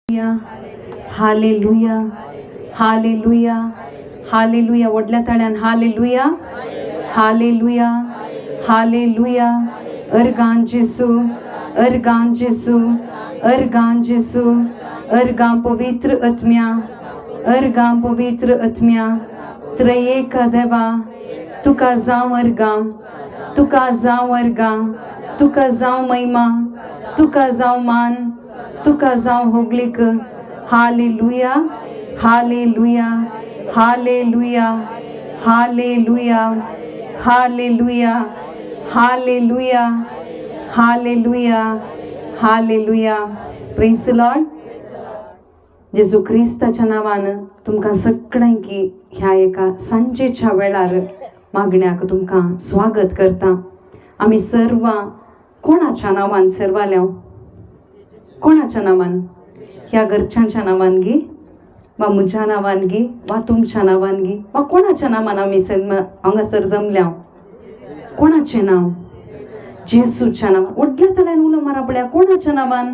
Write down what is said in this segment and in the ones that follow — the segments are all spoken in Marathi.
Hallelujah, hallelujah, hallelujah. वडल्या ताळ्यान हालेलुया, हालेलुया, हालेलुया. अर्गां जेसू, अर्गां जेसू, अर्गां जेसू, अर्गां पवित्र आत्म्या, अर्गां पवित्र आत्म्या. त्रयेका देवा, तुका जावं अर्गां, तुका जावं अर्गां, तुका जावं महिमा, तुका जावं मान, तुका जावं होगलीक. Hallelujah, hallelujah, hallelujah, hallelujah, hallelujah, hallelujah, hallelujah, hallelujah. Praise the Lord. जेजू ख्रिस्ताच्या नावानं तुमकां सगळ्यांकी ह्या एका सांजेच्या वेळार मागण्याक तुमकां स्वागत करता. आमी सर्व कोणाच्या नावान सर्वाल्या, कोणाच्या नावान? ह्या घरच्यांच्या नावान गी, वा म्हज्या नावान गी, वा तुमच्या नावान गी, वा कोणाच्या नावान आमी हांगासर जमल्या? कोणाचें नाव? जेसूच्या नावान. व्हडल्या तळ्यान उलो मारा पळया. कोणाच्या नावान?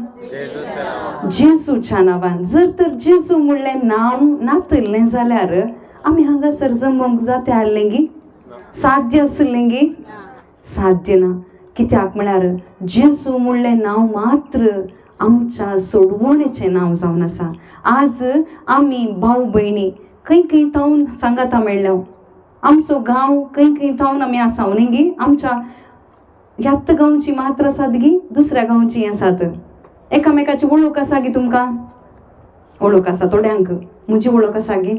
जेसूच्या नावान. जर तर जेसू म्हणलें नांव नातल्लें जाल्यार आमी हांगासर जमूंक जाते आसलें गी? साध्य आसलें गी? साध्य ना. कित्याक म्हळ्यार जेसू म्हणलें नांव मात्र आमच्या सोडवणेचें नांव जावन आसा. आज आमी भाऊ भयणी खंय खंय थावन सांगाता मेळ्ळ्यो. आमचो गांव खंय खंय थावन आमी आसाव न्ही गी. आमच्या ह्यात गांवची मात्र आसात गी, दुसऱ्या गांवची आसात. एकामेकाची वळख आसा गी तुमकां? वळख आसा थोड्यांक. म्हजी वळख आसा गी?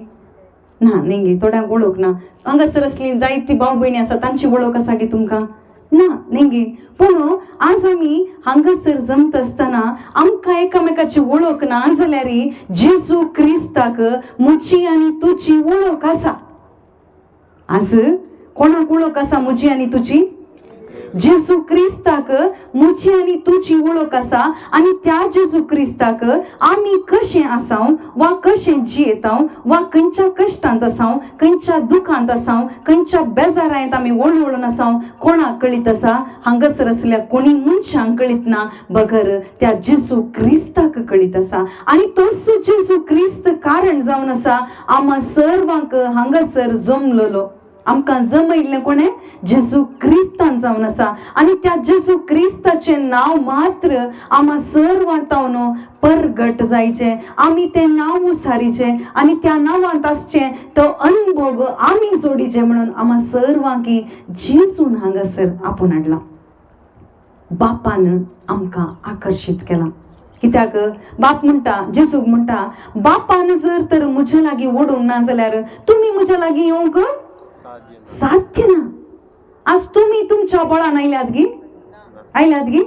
ना न्ही गी, थोड्यांक वळख ना. हांगासर असली जायती भाऊ भयणी आसा तांची वळख आसा गी तुमकां? ना न्ही गी. पूण आज आमी हांगासर जमत आसतना आमकां एकामेकाची वळख ना जाल्यार जेजू क्रिस्ताक म्हजी आनी तुजी वळख आसा. आज कोणाक वळख आसा म्हजी आनी तुजी? जेजू क्रिस्ताक म्हजी आनी तुजी वळख आसा. आनी त्या जेजू क्रिस्ताक आमी कशें आसाव, वा कशें जियेताव, वा खंयच्या कश्टांत आसाव, खंयच्या दुखांत आसाव, खंयच्या बेजारांत आमी वळवळून आसाव, कोणाक कळीत आसा? हांगासर असल्या कोणी मनशांक कळीत ना, बगर त्या जेजू क्रिस्ताक कळीत आसा. आनी तोच जेजू क्रिस्त कारण जावन आसा आम्हा सर्वांक हांगासर जमलेलो. आमकां जमयल्लें कोणें? जेजू क्रिस्तान जावन आसा. आनी त्या जेजू क्रिस्ताचें नांव मात्र आम्हा सर्वांतावन परगट जायचें. आमी तें नांव उसारीचें आनी त्या नांवांत आसचें तो अनुभव आमी जोडीचें म्हणून आम्हा सर्वांक जेजून हांगासर आपूण हाडला. बापान आमकां आकर्शीत केलां. कित्याक बाप म्हणटा, जेजूक म्हणटा, बापान जर तर म्हज्या लागीं ओडूंक ना जाल्यार तुमी म्हज्या लागीं येवंक साध्य ना. आज तुम्ही तुमच्या बळान आयल्यात गी? आयल्यात गी?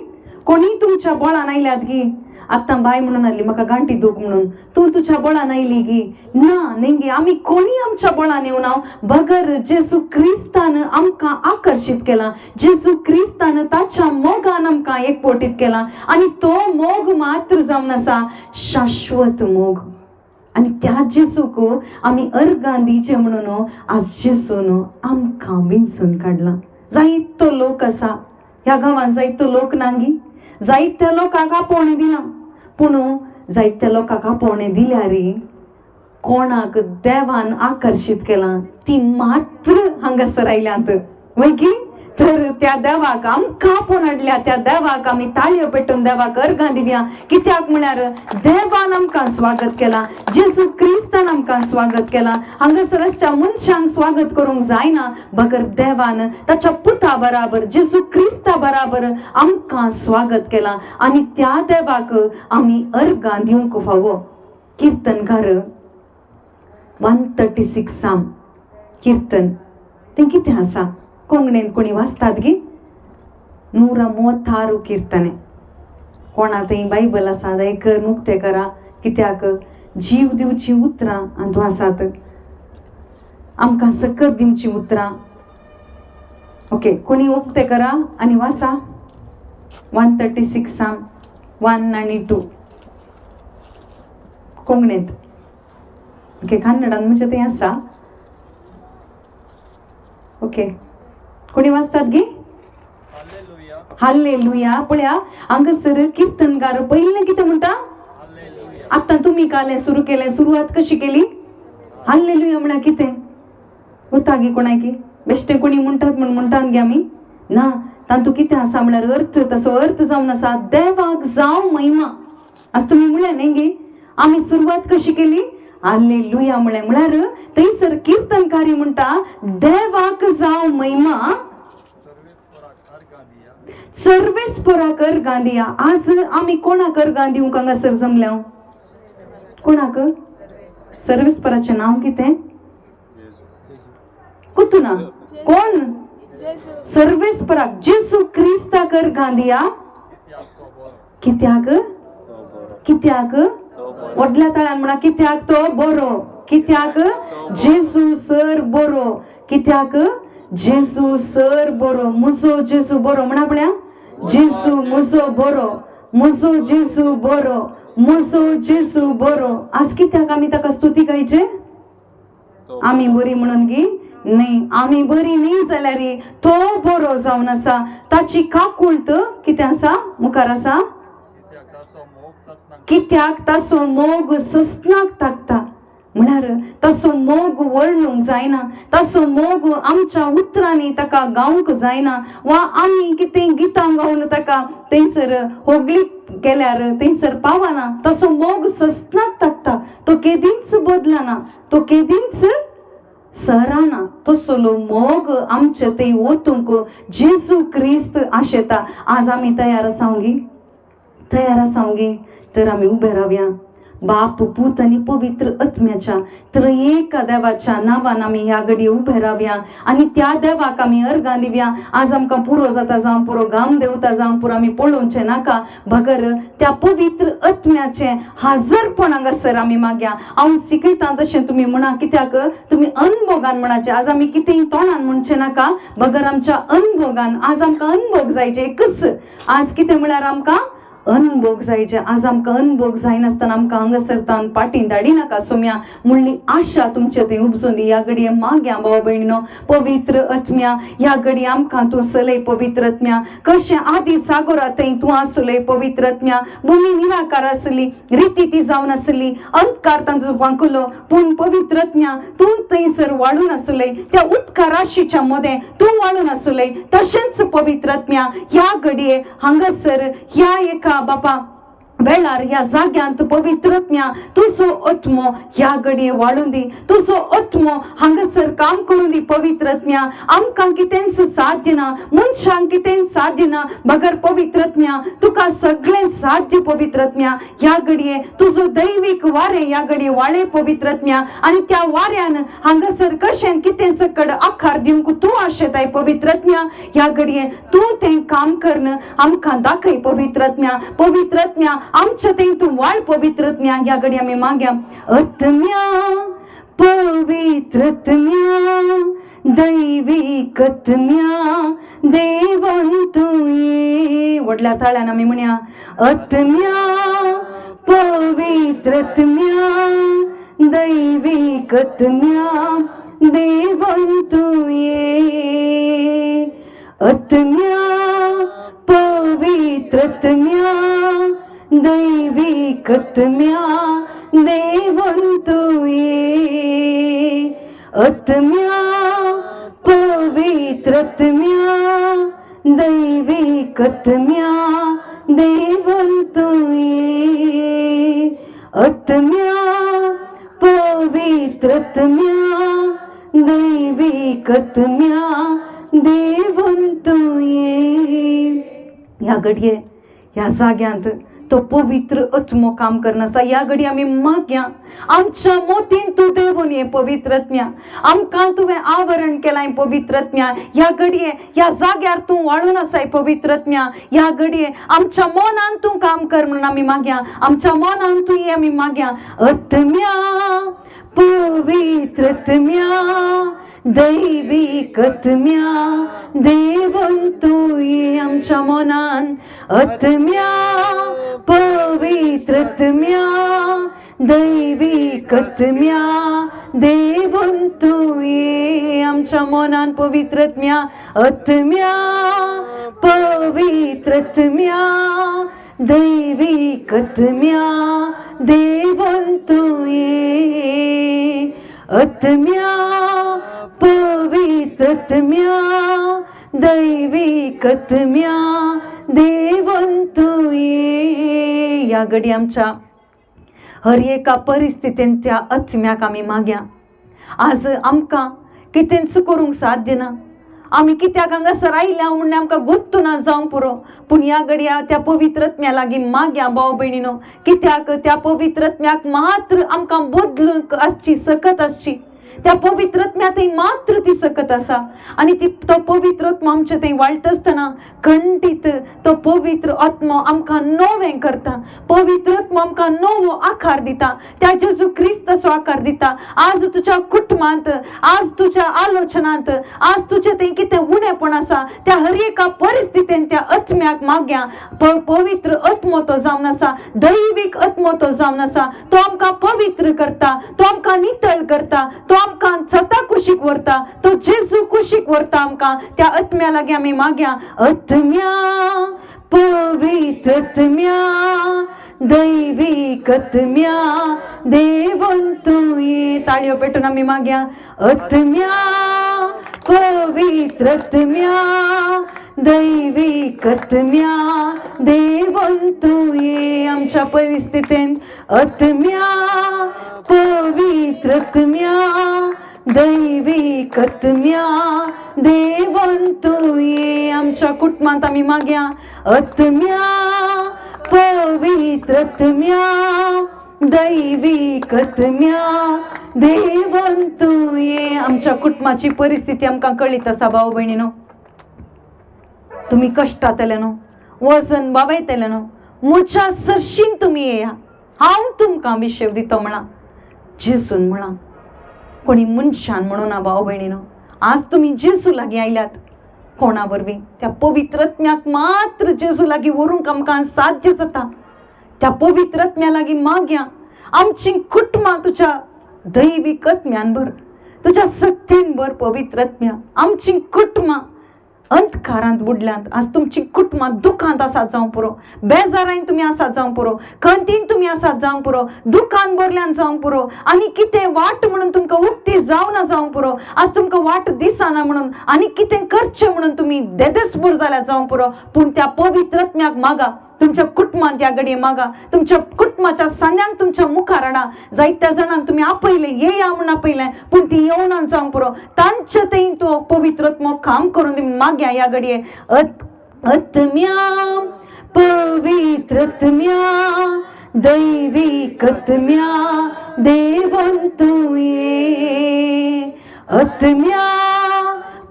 कोणी तुमच्या बळान आयल्यात गी? आतां बाय म्हणून आली म्हाका गांठी दूख म्हणून. तूं तुज्या बळान आयली गी? ना न्ही. आमी कोणी आमच्या बळान येवना, बगर जेजू क्रिस्तान आमकां आकर्शीत केला. जेजू क्रिस्तान ताच्या मोगान आमकां एकवटीत केला. आनी तो मोग मात्र जावन आसा शाश्वत मोग. आनी त्या जेजूक आमी अर्गां दिवचे म्हणून आज जेजून आमकां विंचून काडला. जायतो लोक आसा ह्या गांवांत, जायतो लोक नांगी. जायत्या लोकांक आपोवणें दिलां, पूण जायत्या लोकांक आपोवणें दिल्यार कोणाक देवान आकर्शीत केलां ती मात्र हांगासर आयल्यांत. वय की? तर त्या देवाक आमकां आपोवन हाडल्या. त्या देवाक आमी ताळयो पेटोवन देवाक अर्गां दिवया. कित्याक म्हळ्यार देवान आमकां स्वागत केलां, जेजू क्रिस्तान आमकां स्वागत केलां. हांगासर आसच्या मनशांक स्वागत करूंक जायना, बगर देवान ताच्या पुता बराबर जेजू क्रिस्ता बराबर आमकां स्वागत केलां. आनी त्या देवाक आमी अर्गां दिवंक फावो. कीर्तनकार 136 कीर्तन तें कितें आसा? कोंकणीन कोणी वाचतात गी? 136 कीर्तने. कोणा थंय बायबल आसा जाल्यार मुक्ते करा. कित्याक जीव दिवची उतरां हातूं आसात, आमकां सकत दिवची उतरां. ओके, कोणी उक्ते करा आनी वाचा 136 1 आनी 2 कोंकणींत. ओके, कन्नडान म्हणजे तें आसा. ओके, कोणी वाचतात गी? हालेलुया. पळया हांगासर कीर्तनकार पयलें कितें म्हणटा? आता तुम्ही काले सुरू केले, सुरुवात कशी केली? हालेलुया म्हणा कितें उतागी कोणाकी बेश्टे कोणी म्हणटात म्हण म्हणटान गे आमी ना, तांतू कितें आसा म्हळ्यार अर्थ, तसो अर्थ जावन आसा देवाक जावं महिमा. आज तुम्ही म्हळें न्ही गे आमी सुरवात कशी केली? हालेलुया म्हळ्यार थंयसर कीर्तनकारी म्हणटा देवाक जावं महिमा, सर्वेस्पराक अर्घां दिया. आज आमी कोणाक अर्घां दिवंक हांगासर जमल्या? कोणाक? सर्वेस्पराचें नांव कितें? कुतुना कोण? सर्वेस्पराक जेसू क्रिस्ताक अर्घां दिया. कित्याक? कित्याक? व्हडल्या ताळ्यान म्हणा कित्याक तो बरो. कित्याक? जेसू सर बरो. कित्याक? जेसू सर बरो. म्हजो जेसू बरो म्हणा पळया. जेसू म्हजो बरो, म्हजो जेसू बरो, म्हजो जेसू बरो. आज कित्याक आमी ताका स्तुती गायचे? आमी बरी म्हणून गी नाही, आमी बरी नाही जाल्यार तो बरो जावन आसा. ताची काकुळट कितें आसा? मुखार आसा कित्याक ताचो मोग ससनाक ताकता. म्हळ्यार ताचो मोग वर्णूंक जायना, ताचो मोग आमच्या उतरांनी ताका गावंक जायना, वा आमी कितें गितां गावन ताका थंयसर होगली केल्यार थंयसर पावना. ताचो मोग ससनाक ताकता. तो केदींच बदलना, तो केदींच सराना. तसलो मोग आमचे ते ओतूंक जेसू क्रिस्त आशेता. आज आमी तयार आसांगी? तयार आसांगी? तर आमी उबे रावया. बाप, पूत आणि पवित्र आत्म्याच्या त्रयेका देवाच्या नावान आमी ह्या घडी उबे रावया आणि त्या देवाक आमी अर्घां दिवया. आज आमकां पुरो जाता जावं पुरो गाम देवता जावं पुरो आमी पळोवचें नाका, बगर त्या पवित्र आत्म्याचे हाजरपण हांगासर आमी मागया. हांव शिकयता तशें तुमी म्हणा. कित्याक? तुमी अनुभोगान म्हणाचे. आज आमी कितेंय तोंडान म्हणचें नाका, बगर आमच्या अनुभोगान. आज आमकां अनुभोग जायचे. एकच आज कितें म्हळ्यार आमकां अनुभोग जायचे. आज आमकां अनुभोग जायनासतना आमकां हांगासर तान पाटीन धाडी नाका. सोम्या म्हणली आशा तुमचे थंय उपजून दी. ह्या घडये मागया भाव भयणीनो, पवित्र आत्म्या ह्या घडये आमकां तूं चलय. पवित्र आत्म्या कशें आदी सागोरा थंय तूं आसलय. पवित्र आत्म्या भुमी निराकार आसली, रिती ती जावन आसली, अंधकार तांचो वांकुलो, पूण पवित्र आत्म्या तूं थंयसर वाळून आसलय. त्या उदका राशीच्या मदें तूं वाळून आसलय. तशेंच पवित्र आत्म्या ह्या घडये हांगासर ह्या एका बापा वेळार ह्या जाग्यांत पवित्र आत्म्या तुजो आत्मो ह्या घडये वाळून दी. तुजो आत्मो हांगासर काम करून दी. पवित्र आत्म्या आमकां कितेंच साध्य ना, मनशांक कितेंच साध्य ना, बगर पवित्र आत्म्या तुका सगळें साध्य. पवित्र आत्म्या ह्या घडये तुजो दैवीक वारें ह्या घडये वाळे. पवित्र आत्म्या आणि त्या वाऱ्यान हांगासर कशें कितें सकड आकार दिवंक तूं आशेताय. पवित्र आत्म्या ह्या घडये तूं तें काम करन आमकां दाखय. पवित्र आत्म्या, पवित्र आत्म्या आमच्या थंय तूं वाळ. पवित्र आत्म्या ह्या घडये आमी मागया. आत्म्या, पवित्र आत्म्या, दैवीक आत्म्या, देवन तूं ये. व्हडल्या ताळ्यान आमी म्हणया. आत्म्या, पवित्र आत्म्या, दैवीक आत्म्या, देवन तूं ये. आत्म्या, पवित्र आत्म्या, दैवीक आत्म्या, देवन तूं ये. आत्म्या, पवित्र आत्म्या, दैवीक आत्म्या, देवन तूं ये. आत्म्या, पवित्र आत्म्या, दैवीक आत्म्या, देवन तूं ये. ह्या घडये ह्या जाग्यांत तो पवित्र आत्मो काम करना आसा. ह्या घडी आमी मागया आमच्या मोतीन तूं देवून ये. पवित्र आत्म्या आमकां तुवें आवरण केलाय. पवित्र आत्म्या ह्या घडये ह्या जाग्यार तूं वाळून आसाय. पवित्र आत्म्या ह्या घडये आमच्या मनान तूं काम कर म्हणून आमी मागया. आमच्या मनान तूं ये आमी मागया. आत्म्या, पवित्र आत्म्या, दैवीक आत्म्या, देवन तूं ये आमच्या मनान. आत्म्या, पवित्र आत्म्या, दैवीक आत्म्या, देवन तूं ये आमच्या मनान. पवित्र आत्म्या, आत्म्या, पवित्र आत्म्या, दैविक आत्म्या देवून तू ये, आत्म्या पवित्र आत्म्या दैविक आत्म्या देवून तू ये. या घडी आमच्या हर एका परिस्थितीन त्या आत्म्याक आमी मागया. आज आमकां कितेंच करूंक साध्य ना, आमी कित्याक हांगासर आयल्या म्हणून आमकां गुप्त ना जावंक पुरो, पूण ह्या घडया त्या पवित्र आत्म्या लागीं मागया भाव भयणीनो. कित्याक त्या पवित्र आत्म्याक मात्र आमकां बदलूंक आसची, सकत आसची. त्या पवित्र आत्म्या थंय मात्र ती सकत आसा. आनी ती तो पवित्र आत्मा आमचे थंय वाळटा आसतना खंडीत तो पवित्र आत्मा आमकां नवें करता. पवित्र आत्मा आमकां नवो आकार दिता, त्या जेजू क्रिस्ताचो आकार दिता. आज तुज्या कुटुंबांत, आज तुज्या आलोचनांत, आज तुजें थंय कितें उणेपण आसा त्या हर एका परिस्थितीन त्या आत्म्याक मागया. पवित्र आत्मो तो जावन आसा, दैविक आत्मो तो जावन आसा. तो आमकां पवित्र करता, तो आमकां नितळ करता, तो आमकां सता कुशीक व्हरता, तो जेजू कुशीक व्हरता आमकां. त्या आत्म्या लागीं आमी मागया. आत्म्या पवित्र आत्म्या दैविक आत्म्या देवून तू ये. ताळयो पेटून आमी मागया. आत्म्या पवित्र आत्म्या दैविक आत्म्या देवून तू ये. आमच्या परिस्थितीन आत्म्या पवित्र आत्म्या दैविक आत्म्या देवून तू ये. आमच्या कुटुंबांत आमी मागया. आत्म्या पवित्र आत्म्या दैविक आत्म्या देवून तू ये. आमच्या कुटुंबाची परिस्थिती आमकां कळीत आसा भाव भयणीनो. तुम्ही कष्टांतले न्हू, वजन बाबयतले न्हू, म्हज्या सरशीन तुमी येया, हांव तुमकां विशेव दितो म्हणा. जेजून म्हणा, कोणी मनशान म्हणून ना भाव भयणीनो. आज तुम्ही जेजू लागीं आयल्यात, कोणा वरवीं त्या पवित्र आत्म्याक मात्र जेजू लागीं व्हरूंक आमकां साध्य जाता. त्या पवित्र आत्म्या लागीं मागया. आमची कुटुंबां तुज्या दैविक आत्म्यान भर, तुज्या सत्तेन भर पवित्र आत्म्या. आमची कुटुंबां अंधकारांत बुडल्यांत, आज तुमची कुटुंबां दुखांत आसात जावं पुरो, बेजारान तुमी आसात जावं पुरो, खंतीन तुमी आसात जावं पुरो, दुखान भरल्यान जावं पुरो, आनी कितें वाट म्हणून तुमकां उक्ती जावना जावं पुरो, आज तुमकां वाट दिसना म्हणून आनी कितें करचें म्हणून तुमी देदेसपूर जाल्यार जावं पुरो. पूण त्या पवित्र आत्म्याक मागा. तुमच्या कुटुंबांत या घडये मागा. तुमच्या कुटुंबाच्या सान्यांक तुमच्या मुखार हाडा. जायत्या जाणांक तुमी आपयले, येया म्हूण आपयलें, पूण ती येवना जावं पुरो. तांचे थंय तो पवित्र आत्मो काम करून तुमी मागया या घडये. आत्म्या पवित्र आत्म्या दैविक आत्म्या देवून तू ये. आत्म्या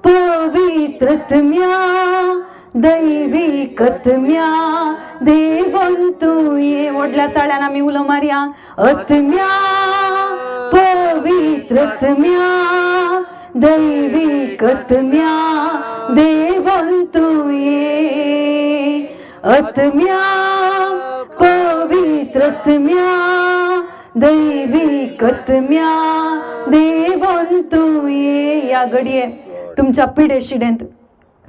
पवित्र आत्म्या दैविक आत्म्या देवून तू ये. व्हडल्या ताळ्यान आमी उलो मारया. आत्म्या पवित्र आत्म्या दैविक आत्म्या देवून तू ये. आत्म्या पवित्र आत्म्या दैविक आत्म्या देवून तू ये. या घडये तुमच्या पिडे शिडेंत,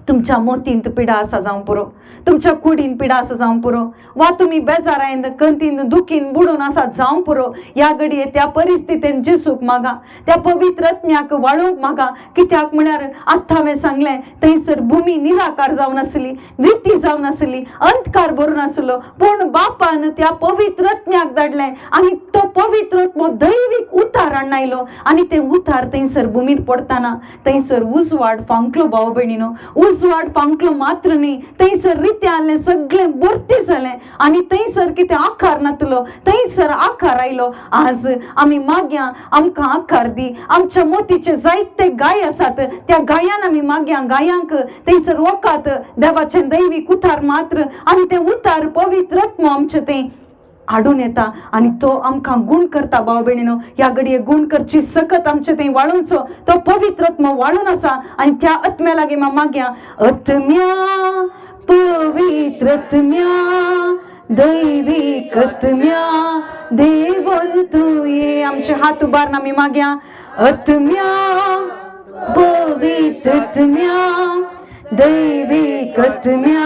तुमच्या मोतींत पिडा आसा जावं पुरो, तुमच्या कुडीन पिडा आसा जावं पुरो, वा तुम्ही बेजारायन खंतीन दुखीन बुडून आसात जावं पुरो. या घडये त्या परिस्थितीन जेजूक मागा. त्या पवित्र आत्म्याक वाळूंक मागा. कित्याक म्हळ्यार आतां हांवें सांगलें थंयसर भुमी निराकार जावन आसली, रिती जावन आसली, अंधकार भरून आसलो, पूण बापान त्या पवित्र आत्म्याक धाडलें आनी तो पवित्र आत्मो दैवीक उतार हाडून आयलो आनी ते उतार थंयसर भुमीर पडटाना थंयसर उजवाड फांकलो भाव भयणीनो. उजवाड फांकलो मात्र न्ही, थंयसर रित्या आसलें सगळें भरती जालें आनी थंयसर कितें आकार नातलो, थंयसर आकार आयलो. आज आमी मागया आमकां आकार दी. आमच्या मोतीचे जायते गाय आसात, त्या गायान आमी मागया गायांक थंयसर वकात देवाचें दैवीक उतार मात्र आनी ते उतार पवित्र आत्मो आमचे थंय हाडून येता आनी तो आमकां गुण करता भाव भयणीनो. ह्या घडये गुण करची सकत आमचे थंय वाळूंचो तो पवित्र आत्मो वाळून आसा आनी त्या आत्म्या लागीं मागया. आत्म्या पवित्र आत्म्या दैवीक आत्म्या देवून तू ये. आमचे हात उबारून आमी मागया. आत्म्या पवित्र आत्म्या दैवीक आत्म्या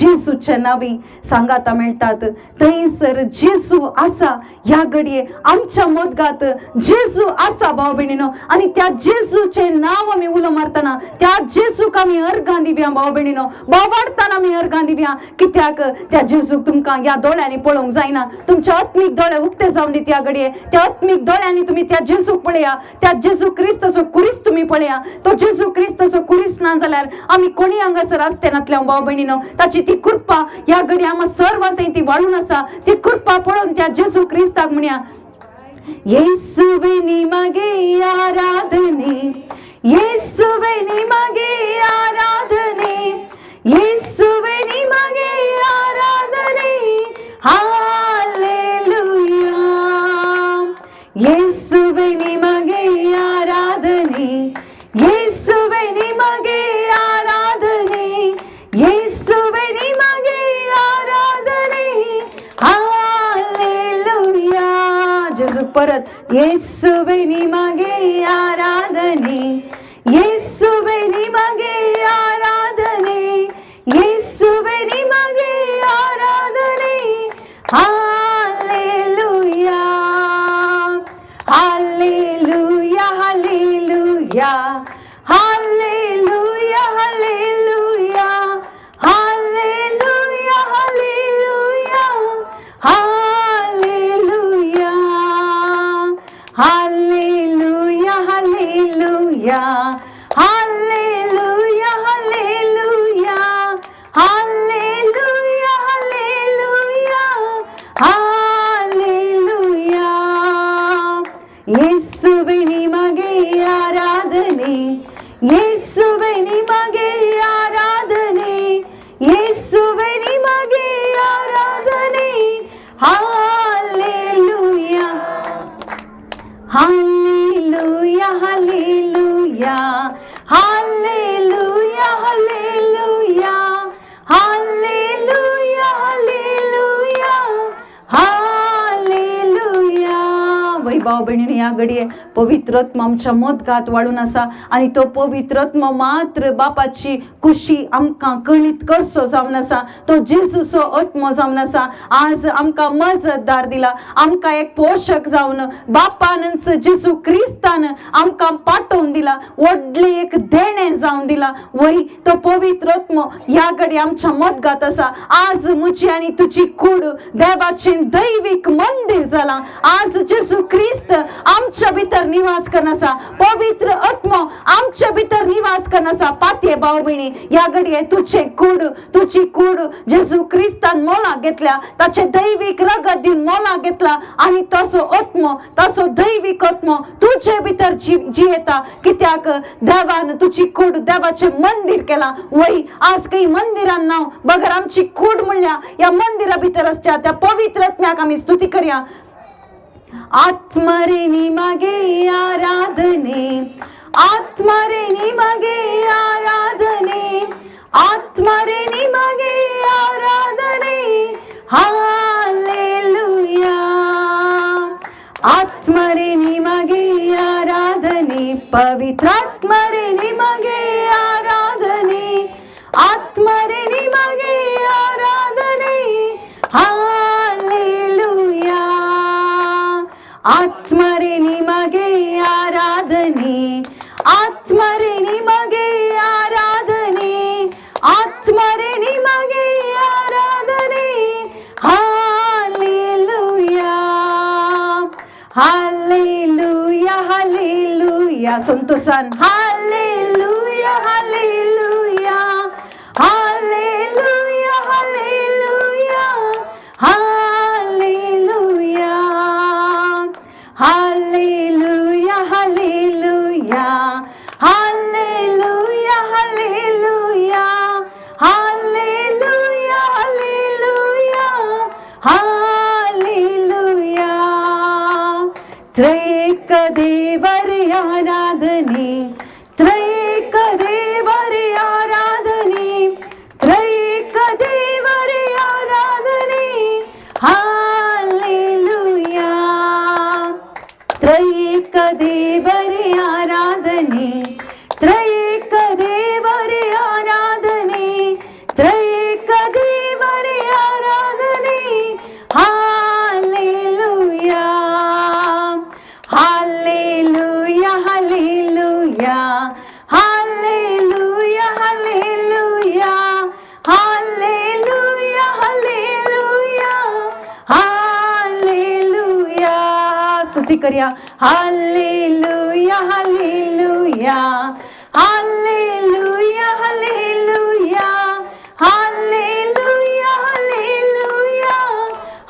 जेसूच्या नावी सांगाता मेळटात. थंयसर जेसू आसा ह्या घडये आमच्या मोदगात जेसू आसा भाव भयणीनो. आणि त्या जेसूचे नाव आमी उलो मारतना त्या जेसूक आमी अर्घां दिवया भाव भयणीनो. बाबाडताना आमी अर्घां दिवया. कित्याक त्या जेसूक तुमकां ह्या दोळ्यांनी पळोवंक जायना. तुमचे आत्मीक दोळे उक्ते जावन दी त्या घडये. त्या आत्मीक दोळ्यांनी तुम्ही त्या जेसूक पळया. त्या जेसू क्रिस्ताचो कुरीस तुम्ही पळया. तो जेसू क्रिस्ताचो कुरीस ना जाल्यार आमी कोणी हांगासर आसतेनातल्या भाव भयणीनो. ताची ती कृपा ह्या घडये आम्हा सर्वांत ती वाळून आसा. ती कृपा पळोवन त्या जेसू क्रिस्ताक म्हणया येसुवे निमगे आराधने, येसुवे निमगे आराधने, येसुवे निमगे आराधने, हालेलुया. येसुवे निमगे आराधने, येसुवे निमगे आराधने, येसुवे निमगे आराधने, हालेलुया. जेजू परत येसुवे निमगे आराधने, येसुवे निमगे आराधने, येसुवे निमगे आराधने, hallelujah. Hallelujah hallelujah hallelujah hallelujah hallelujah hallelujah hallelujah hallelujah hallelujah hallelujah hallelujah hallelujah hallelujah. येसुवे निमगे आराधने, येसुवे निमगे आराधने, येसुवे निमगे आराधने, hallelujah. Hallelujah hallelujah hallelujah hallelujah hallelujah hallelujah. वै भाव भयणीनो ह्या घडये पवित्रत्म आमच्या मोदगात वाळून आसा. आणि तो पवित्रत्म मात्र बापाची खुशी आमकां कळीत करचो जावन आसा. तो जेजूचो आत्मो जावन आसा. आज आमकां मजतदार दिला. आमकां एक पोषक जावन बापानच जेजू क्रिस्तान आमकां पाठोवन दिला. व्हडलें एक देणें जावन दिला. वय तो पवित्रत्म ह्या घडये आमच्या मोदगात आसा. आज म्हजी आनी तुजी कूड देवाचें दैवीक मंदिर जालां. आज जेजू क्रिस्त आमच्या भितर निवास करनासा. पवित्र आत्मो आमच्या भितर निवास करनासा. पातये भाव भयणी ह्या घडये तुझे कूड तुझी कूड जेजू क्रिस्तान मोलाक घेतल्या. ताचे दैवीक रगत दिवन मोलाक घेतला. आणि तसो आत्मो तसो दैवीक आत्मो तुझे भितर जियेता. कित्याक देवान तुझी कूड देवाचे मंदिर केला. वय आज काही मंदिरान नाव बगर आमची कूड म्हणल्या या मंदिरा भितर आसच्या त्या पवित्र आत्म्याक आमी स्तुती करया. आत्मरे निमगे आराधने, आत्मरे निमगे आराधने, आत्मरे निमगे आराधने, हालेलुया. आत्मरे निमगे आराधने, पवित्रात्मरे निमगे आराधने, आत्मरे निमगे आराधने, हालेलुया. आत्मरे निमगे आराधने, आत्मरे निमगे आराधने, आत्मरे निमगे आराधने, हालेलुया. Hallelujah hallelujah. संतोषान hallelujah hallelujah hallelujah hallelujah hallelujah hallelujah hallelujah hallelujah hallelujah hallelujah hallelujah hallelujah. त्रैक देवरे आराधने, त्रैक देवरे आराधने, त्रैक देवरे आराधने, हालेलुया. त्रैक देवरे आराधने, त्रैक देवरे आराधने, त्रैक देव करूया. Hallelujah hallelujah hallelujah hallelujah hallelujah hallelujah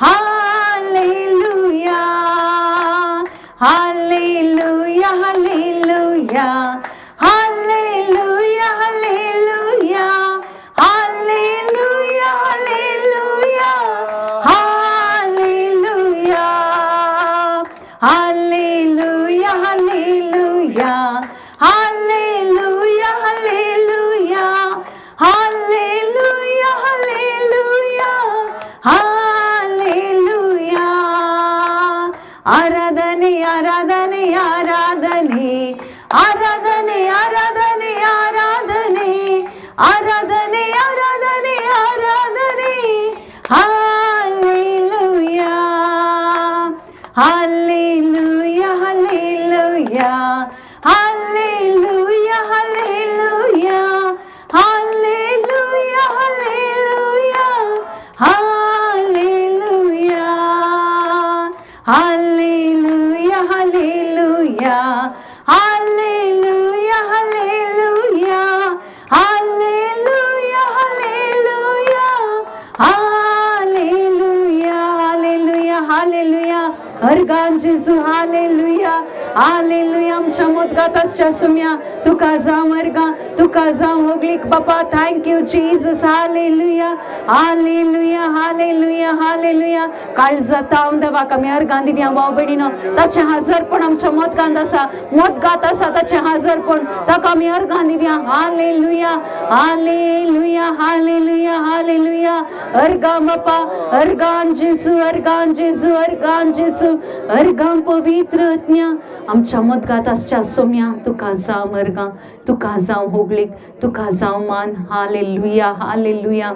hallelujah hallelujah hallelujah hallelujah hallelujah hallelujah hallelujah hallelujah hallelujah hallelujah hallelujah hallelujah hallelujah आराधने आराधने आराधने आराधने आराधने आराधने आराधने आराधने आराधने hallelujah hallelujah hallelujah hallelujah hallelujah hallelujah hallelujah hallelujah hallelujah hallelujah hallelujah hallelujah hallelujah hallelujah hallelujah अर्गान जेजू हालेलुया हालेलुया आमच्या मोदगाताच्या सुम्या तुका जावं अर्गा तुका जावं होगलीक बापा thank you Jesus hallelujah hallelujah hallelujah hallelujah काळजा ताम देवाक आमी अर्गां दिवया भाव भयणीनो ताचें हाजरपण आमच्या मोदगांत आसा मोदगात आसा ताचें हाजरपण ताका आमी अर्गां दिवया हालेलुया हालेलुया हालेलुया हालेलुया अर्गां बापा अर्गां जेजू अर्गां जेजू अर्गां जेजू अर्गां पवित्र आत्म्या आमच्या मोदगात आसच्या सोम्या तुका जावं अर्गां तुका जावं होगलीक तुका जावं मान हालेलुया हालेलुया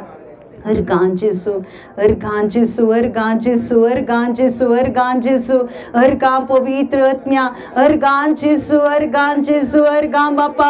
अर्गां जेजू अर्गां जेजू अर्गां जेजू अर्गां जेजू अर्गां जेजू अर्गां पवित्र आत्म्या अर्गां जेजू अर्गां जेजू अर्गां बापा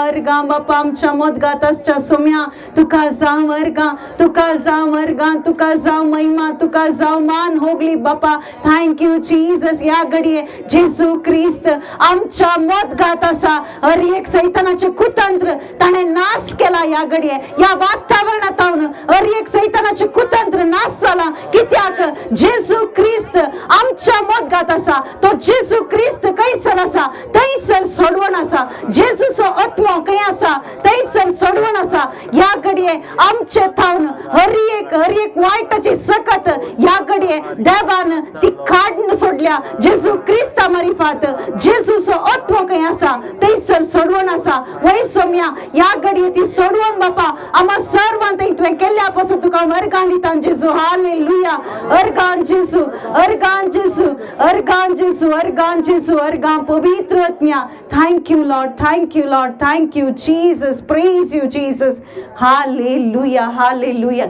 आमच्या मोदगात आसच्या सोम्या तुका जावं अर्गां तुका जावं अर्गां तुका जावं महिमा तुका जावं मान होगली बापा थँक्यू जीसस या घडये जेजू क्रिस्त आमच्या मोदगात आसा हर एक सैतानाचे कुतंत्र ताणे नाश केला या घडये या वातावरणात हर एक सैतानाचे कुतंत्र नाश झाला कित्याक जेजू क्रिस्त आमच्या मोदगात आसा तो जेजू क्रिस्त कैसर आसा थंयसर सोडवण आसा जेजूचो आत्मो खंय आसा थंयसर सोडवण आसा या घडये आमचे थावन हर एक वायटाची सकत या घडये देवान ती काढून सोडल्या जेजू क्रिस्ता मार्फत जेजूचो आत्मो खंय आसा थंयसर सोडवण आसा वय सोम्या या घडये ती सोडवण बापा आम्हा सर्वांक तुवें केल्ल्या पासून तुका अर्गां दिता जेजू हालेलुया अर्गां जेजू अर्गां जेजू अर्गां जेजू अर्गां जेजू अर्गां पवित्र आत्म्या thank you Lord thank you Jesus praise you Jesus hallelujah hallelujah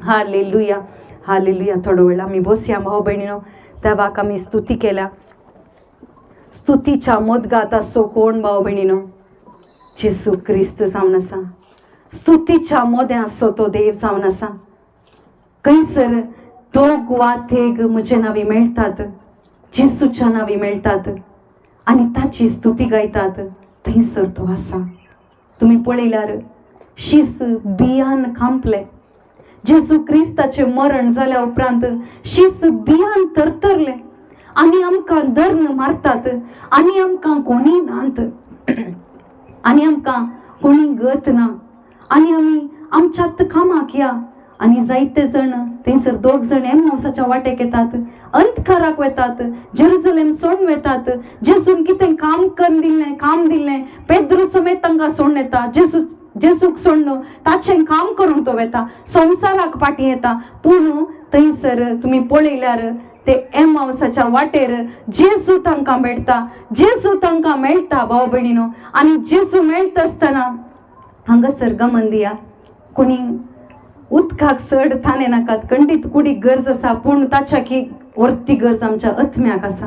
hallelujah hallelujah थोडो वेळ आमी बसया भाव भयणीनो देवाक आमी स्तुती केल्या स्तुतीच्या मोदगात आसो कोण भाव भयणीनो जेजू क्रिस्त जावन आसा स्तुतीच्या मोद्या आसो तो देव जावन आसा कैसर दोग वा तेग म्हजे नावी मेळटात जेजूच्या नावी मेळटात आनी ताची स्तुती गायतात थंयसर तो आसा तुमी पळयल्यार शीस बियान कांपले जेजू क्रिस्ताचे मरण जाल्या उपरांत शीस बियान तरतरले आनी आमकां धर्ण मारतात आनी आमकां कोणी नात आनी आमकां कोणी गत ना आनी आमी आमच्यात कामाक या आनी जायते जण थंयसर दोग जण एमावसाच्या वाटेक येतात अंतकाराक वेतात जेरुसलेम सोडून वेतात जेजून कितें काम करून दिल्लें काम दिल्लें पेद्रू समेत तांकां सोडून येता जेजूक सोडून ताचें काम करून तो वेता संवसाराक फाटीं येता पूण थंयसर तुमी पळयल्यार ते एमावसाच्या वाटेर जेजू तांकां मेळटा भाव भयणीनो आनी जेजू मेळटा आसतना हांगासर गमन दिया कोणी उदकाक चड थाने नाकात खंडीत कुडीक गरज आसा पूण ताच्या की व्हरती गरज आमच्या आत्म्याक आसा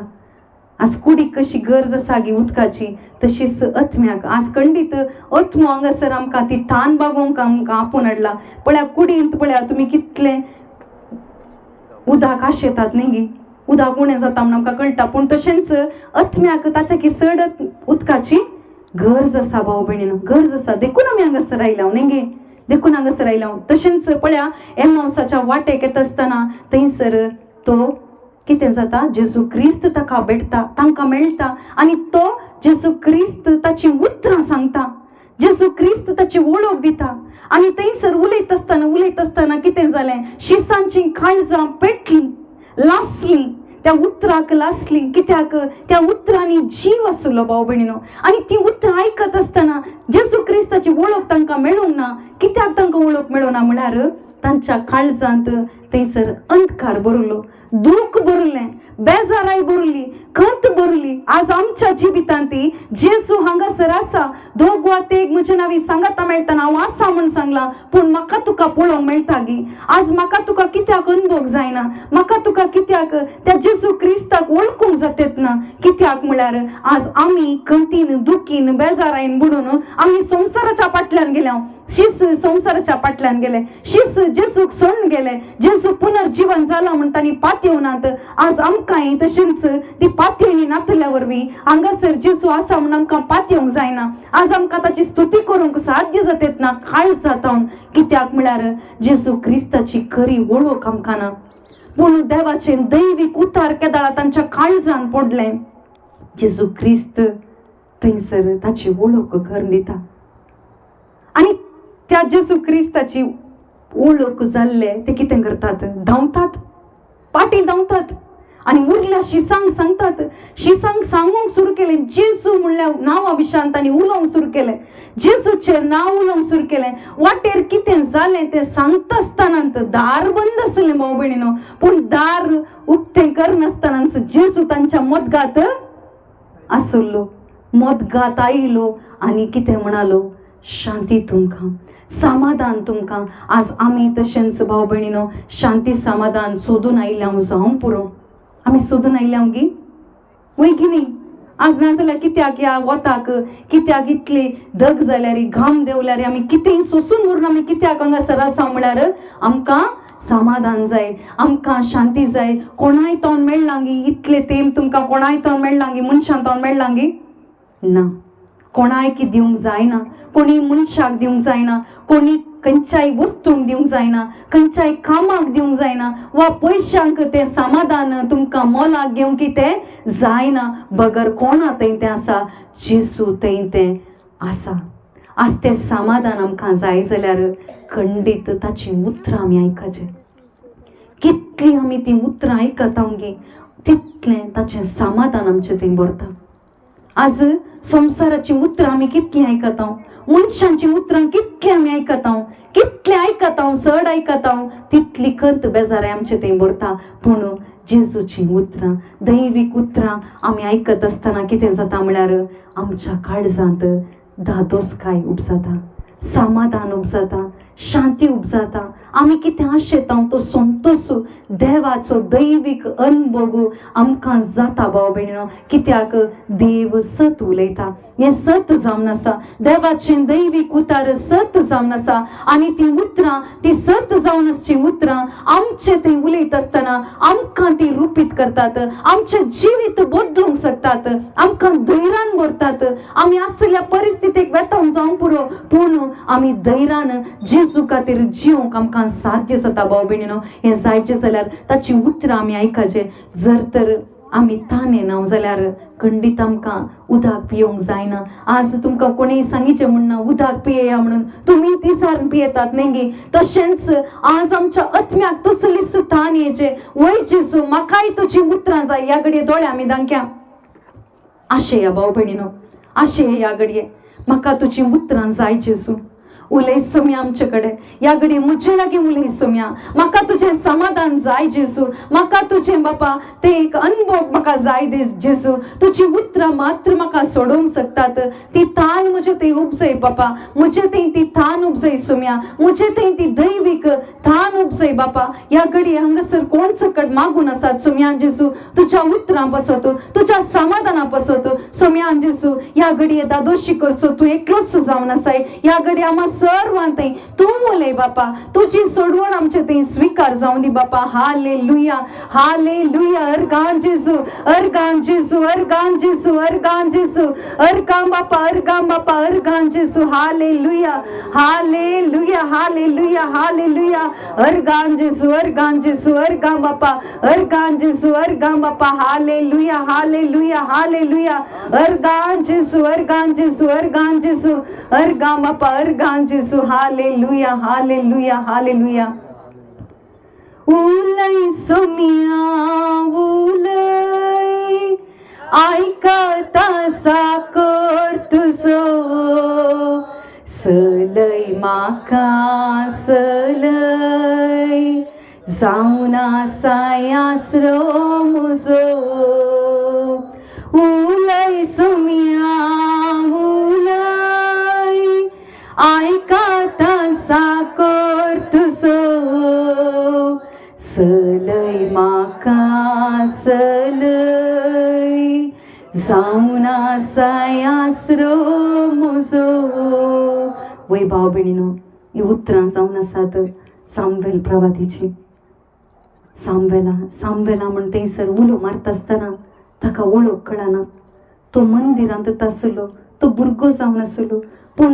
आज कुडीक कशी गरज आसा गी उदकाची तशीच आत्म्याक आज खंडीत आत्मो हांगासर आमकां ती थान बागोवंक आमकां आपूण हाडला पळया कुडींत पळया तुमी कितले उदक आशेतात न्ही गी उदक उणें जाता म्हणून आमकां कळटा, पूण तशेंच आत्म्याक ताच्या की चड उदकाची गरज आसा भाव भयणीनो, गरज आसा. देखून आमी हांगासर आयला न्ही, देखून हांगासर आयला. तशेंच पळया एमावसाच्या वाटेक येता आसतना थंयसर तो कितें जाता, जेजू क्रिस्त ताका भेटता, तांकां मेळटा आनी तो जेजू क्रिस्त ताची उतरां सांगता, जेजू क्रिस्त ताची वळख दिता. आनी थंयसर उलयत आसतना कितें जालें, शिसांची काळजां पेटली, लासली, त्या उतराक लासली. कित्याक त्या उतरांनी जीव आसलो भाव भयणीनो. आनी ती उतरां आयकत आसतना जेजू क्रिस्ताची वळख तांकां मेळूंक ना. कित्याक तांकां वळख मेळूना म्हळ्यार तांच्या काळजांत थंयसर अंधकार भरलो, दूख भरलें, बेजाराय भरली, खंत भरली. आज आमच्या जिवितांत ती जेजू हांगासर आसा. दोग वा तेग म्हजे नांवी सांगता मेळटना हांव आसा म्हूण सांगलां, पूण म्हाका तुका पळोवंक मेळटा गी. आज म्हाका तुका कित्याक अनुभव जायना, म्हाका तुका कित्याक त्या जेजू क्रिस्ताक वळखूंक जातेत ना. कित्याक म्हळ्यार आज आमी खंतीन, दुखीन, बेजारायन बुडून आमी संवसाराच्या फाटल्यान गेल्या, शिस संवसाराच्या फाटल्यान गेले, शिस जेजूक सोडून गेले. जेजू पुनर्जीवन जाला म्हण तांणी पातयेवनात. आज आमकांय तशेंच ती पातयेळी नातल्या वरवीं हांगासर जेजू आसा म्हण आमकां पातयेवंक जायना. आज आमकां ताची स्तुती करूंक साध्य जातेत ना, काळ जाता. कित्याक म्हळ्यार जेजू क्रिस्ताची खरी वळख आमकां ना, पूण देवाचें दैवीक उतार केदाळा तांच्या काळजान पडलें. जेजू क्रिस्त थंयसर ताची वळख करून दिता. आनी त्या जेजू क्रिस्ताची वळख जाल्ले ते कितें करतात, धांवतात, पाटी धांवतात आनी उरल्या शिसांक सांगतात. शिसांक सांगूंक सुरू केलें, जेजू म्हणल्या नांवा विशयान तांणी उलोवंक सुरू केलें, जेजूचेर नांव उलोवंक सुरू केलें. वाटेर कितें जालें तें सांगता आसतना दार बंद आसलें भाव भयणीनो, पूण दार उक्तें करनासतना जेजू तांच्या मदगांत आसलो, मदगांत आयलो आनी कितें म्हणालो, शांती तुमकां, समाधान तुमकां. आज आमी तशेंच भाव भयणीनो शांती समाधान सोदून आयल्या जावं पुरो. आमी सोदून आयल्या गी वय की न्ही. आज नाजाल्यार कित्याक ह्या वताक, कित्याक इतली धग जाल्यार, घाम देवल्यार आमी कितेंय सोसून उरून आमी कित्याक हांगासर आसा म्हळ्यार आमकां समाधान जाय, आमकां शांती जाय. कोणाय तोंड मेळ्ळां गी, इतले तेंप तुमकां कोणाय तोंड मेळ्ळां गी, मनशां तोंड मेळ्ळां गी ना. कोणाय की दिवंक जायना, कोणी मनशाक दिवंक जायना, कोणी खंयच्याय वस्तूंक दिवंक जायना, खंयच्याय कामाक दिवंक जायना, वा पयशांक तें समाधान तुमकां मोलाक घेवंक तें जायना. बगर कोणा थंय तें आसा, जेजू थंय तें आसा. आज तें समाधान आमकां जाय जाल्यार खंडीत ताची उतरां आमी आयकचें. कितलीं आमी तीं उतरां आयकता गे तितलें ताचें समाधान आमचें थंय भरता. आज संवसाराची उतरां आमी कितलीं आयकता, मनशांची उतरां कितलीं आमी आयकता, कितलें आयकता, चड आयकता, तितली खंत बेजाराय आमचें थंय भरता. पूण जेजूची उतरां, दैवीक उतरां आमी आयकत आसतना कितें जाता म्हळ्यार आमच्या काळजांत धादोसकाय उपजाता, समाधान उपजाता, शांती उपजाता. आमी कितें आशेता तो संतोष देवाचो दैवीक अनुभव आमकां जाता भाव भयणीनो. कित्याक देव सत उलयता, हें सत जावन आसा. देवाचें दैवीक उतार सत जावन आसा आनी ती उतरां, ती सत जावन आसची उतरां आमचें थंय उलयत आसतना आमकां ती रुपीत करतात, आमचें जिवीत बदलूंक शकतात, आमकां धैर्यान भरतात. आमी आसल्या परिस्थितीक वेतावंक जावं पुरो, पूण आमी धैर्यान जेजू खातीर जिवंक आमकां साध्य जाता भाव भयणीनो. हें जायचें जाल्यार ताची उतरां आमी आयकचें. जर तर आमी ताणे ना जाल्यार खंडीत आमकां उदक पियोंक जायना. आज तुमकां कोणीय सांगिचें म्हणना उदक पियेया म्हणून, तुमी तिसार पियेतात न्ही. तशेंच आज आमच्या आत्म्याक तसलीच ताण येचे. वय जेजू म्हाकाय तुजी उतरां जाय. ह्या घडये दोळे आमी धांक्या आशेया भाव भयणीनो, आशेया ह्या घडये म्हाका तुजी उतरां जाय जेजू. उलय सोम्या आमचे कडेन ह्या घडये म्हजे लागीं उलय सोम्या. म्हाका तुजें समाधान जाय जेजू, म्हाका तुजें बापा तें एक अनुभव म्हाका जाय जेजू. तुजी उतरां मात्र म्हाका सोडोवंक शकतात. ती तान म्हजे थंय उपजय बापा, म्हजे थंय ती तान उपजय सोम्या, म्हजे थंय ती दैवीक तान उपजय बापा. ह्या घडये हांगासर कोण सकट मागून आसात सोम्या जेजू, तुज्या उतरां पासत, तुज्या समाधाना पासत सोम्या जेजू. ह्या घडये दादोशी करचो तूं एकलोच जावन आसाय. ह्या घडये आम्हा सर्वांत तूं चाले बापा, तुझी सोडवण आमचे ते स्वीकार जाऊन दी बापा. Hallelujah, hallelujah. अर्गान जेसू, अर्गान जेसू, अर्गान जेसू, अर्गान जेसू, अर्गाम बापा, अर्गाम बापा, अर्गान जेसू. Hallelujah, hallelujah, hallelujah, hallelujah. अर्गान जेसू, अर्गान जेसू, अर्गाम बापा, अर्गान जेसू, अर्गाम बापा. Hallelujah, hallelujah, hallelujah. अर्गान जेसू, अर्गान जेसू, अर्गान जेसू, अर्गाम बापा, अर्गान जेसू. Hallelujah, hallelujah, hallelujah. उलय सोमिया उलय, ऐकता साकर तुझो, सलय माका सलय, जाऊना सायासरो मुजो. उलय सोमिया उलय, ऐकता साकर तुझो, सलय माका सलय, जाऊना सायासरो मुजो. वै भाव भयणीनो, ही उतरां जावन आसात सामवेल प्रवादीची. सामवेला म्हण थंयसर उलो मारता आसतना ताका वळख कळना. तो मंदिरांत आसलो, तो भुरगो जावन आसलो, पूण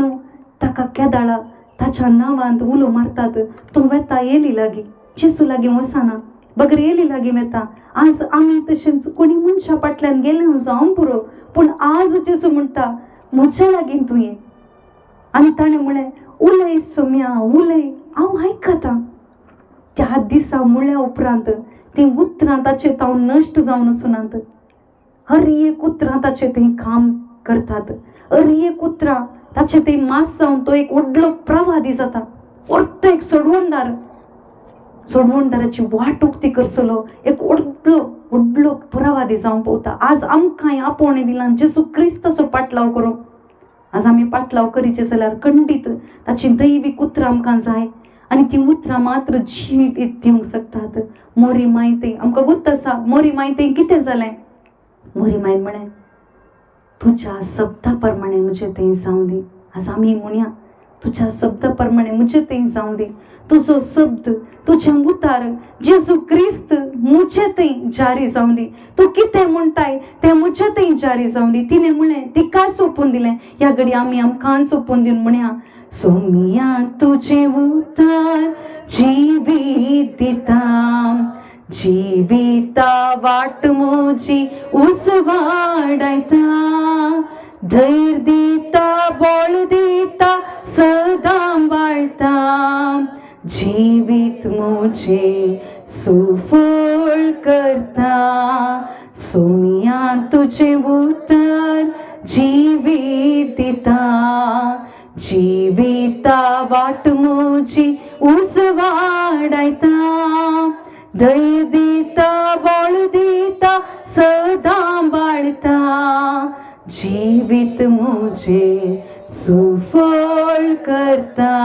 ताका केदाळा ताच्या नांवांत उलो मारतात. तो वेता येली लागीं, जेसू लागीं वचना, बगर येली लागीं वेता. आज आमी तशेंच कोणी मनशा फाटल्यान गेले जावं पुरो, पूण आज जेसू म्हणटा म्हज्या लागीं तूं ये. आनी ताणें म्हळें उलय सोम्या उलय, हांव आयकतां. त्या दिसा म्हळ्या उपरांत ती उतरां ताचे हांव नश्ट जावन वचनात. हर एक उतरां ताचे थंय काम करतात. हर एक उतरां ताचे थंय मास जावन तो एक व्हडलो प्रवादी जाता. परतो एक सोडवणदाराची वाट उक्ती करतलो, एक व्हडलो प्रवादी जावं पवता. आज आमकांय आपोवणें दिलां जेसू क्रिस्ताचो पाटलाव करूंक. आज आमी पाटलाव करीचे जाल्यार खंडीत ताची दैवीक उतरां आमकां जाय, आनी ती उतरां मात्र जिवीत दिवंक शकतात. मोरी मायते आमकां गुर्त आसा, मोरी मायते कितें जालें. मोरी मायन म्हळें तुज्या शब्दा प्रमाणे म्हजें तें जावं दी. आज आमी म्हणया तुज्या शब्दा प्रमाणे म्हजें तें जावं दी. तुजो शब्द, तुजें उतार जेजू क्रिस्त मुझे तें जारी जावं दी. तूं कितें म्हणटाय तें मुझे तें जारी जावं दी. तिणें म्हळें तिका सोपून दिलें. ह्या घडी आमी आमकां सोपून दिवन म्हणया सोमिया तुजें उतार जिवीत दिता, जिविता वाट म्हजी उजवाडायता, धैर्य दिता बळ दिता सदां बाळटा, जिवीत म्हजें सुफळ करता. सोमिया तुजें उतर जिवीत दिता, जिविता वाट म्हजी उजवाडायता, धैर्य दिता बळ दिता सदां बाळटा, जिवीत म्हजें सुफळ करता.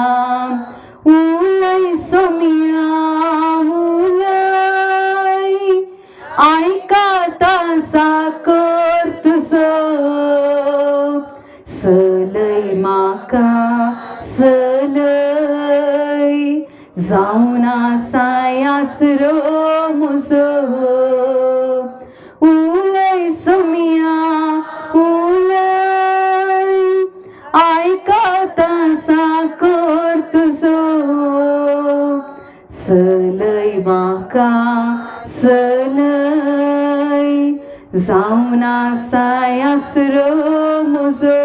उलय सोमिया उलय, ऐकता साकर तुजो, सलय माका सलय, जावना सायासरो मुजो. उलय सोमिया उलय, ऐकता साकर तुजो, सलय माका सलय, जावना सायासरो मुजो.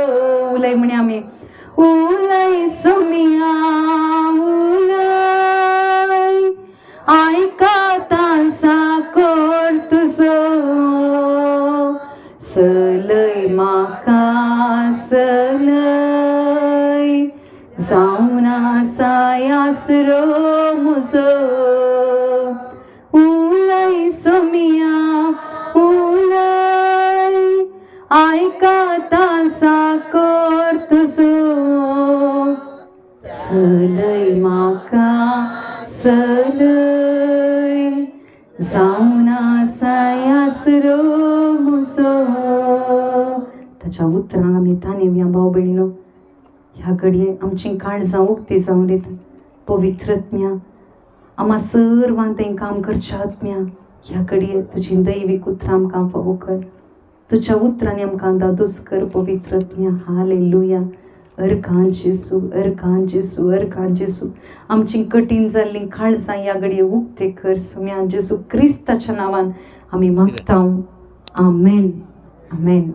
उलय म्हणे आमी उलय सोमिया उलय, ऐकता साकर तुजो, सलय माका सलय, जावना सायासरो मुजो. उलय सोमिया उलय, ऐकता साकर तुजो, सलय माका सलय, जावना सायासरो मुजो. ताच्या उतरां आमी ताणें ह्या भाव भयणीनो ह्या घडये आमची काळजां उक्ती जावं दिता. पवित्रत्म्या आम्हा सर्वांक तें काम करच्या आत्म्या ह्या घडये तुजी दैवीक उतरां आमकां फावो कर तुज्या उतरांनी आमकां दादोस कर पवित्रत्म्या हालेलुया अर्कां जेसू अर्कां जेसू अर्कां जेसू आमची कठीण जाल्ली काळजां ह्या घडये उक्ते कर सुम्या जेसू क्रिस्ताच्या नांवान आमी मागता आमेन आमेन